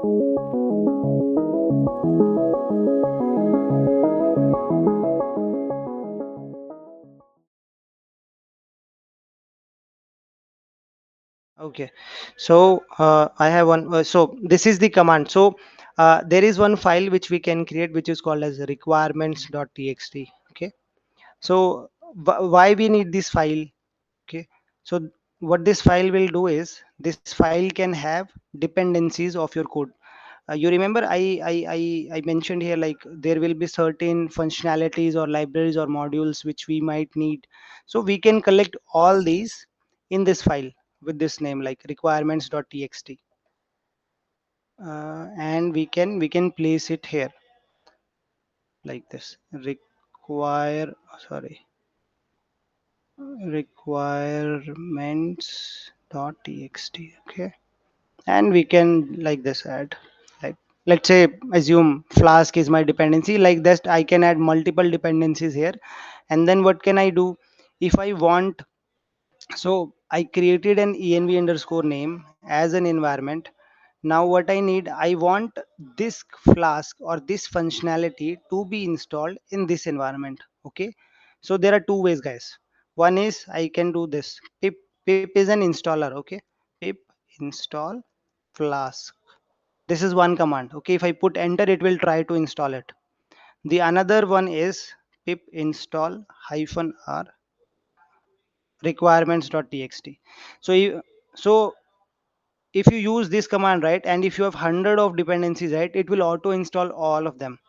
Okay, so I have one. So this is the command. So there is one file which we can create, which is called as requirements.txt. Okay, so why we need this file? Okay, so what this file will do is this file can have dependencies of your code. You remember I mentioned here like there will be certain functionalities or libraries or modules which we might need. So we can collect all these in this file with this name like requirements.txt, and we can place it here like this require sorry requirements.txt. Okay, and we can like this add, like, let's say assume flask is my dependency. Like that I can add multiple dependencies here. And then what can I do if I want? So I created an env underscore name as an environment. Now what I need, I want this flask or this functionality to be installed in this environment. Okay, so there are two ways, guys. One is I can do this pip is an installer. Okay, pip install flask. This is one command. Okay, if I put enter, it will try to install it. The another one is pip install hyphen r requirements.txt. So so if you use this command, right, and if you have 100 of dependencies, right, it will auto install all of them,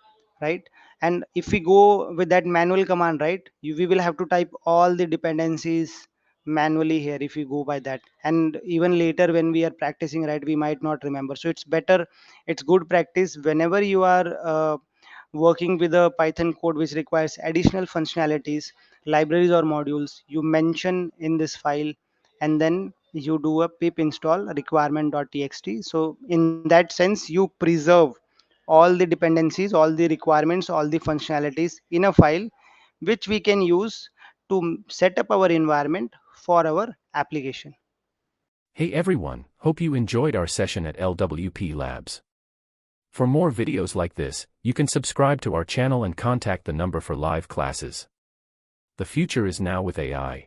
right? And if we go with that manual command, right, we will have to type all the dependencies manually here if we go by that. And even later when we are practicing, right, we might not remember. So it's better, it's good practice whenever you are working with a Python code which requires additional functionalities, libraries or modules, you mention in this file, and then you do a pip install requirement.txt. So in that sense, you preserve all the dependencies, all the requirements, all the functionalities in a file, which we can use to set up our environment for our application. Hey everyone, hope you enjoyed our session at LWP Labs. For more videos like this, you can subscribe to our channel and contact the number for live classes. The future is now with AI.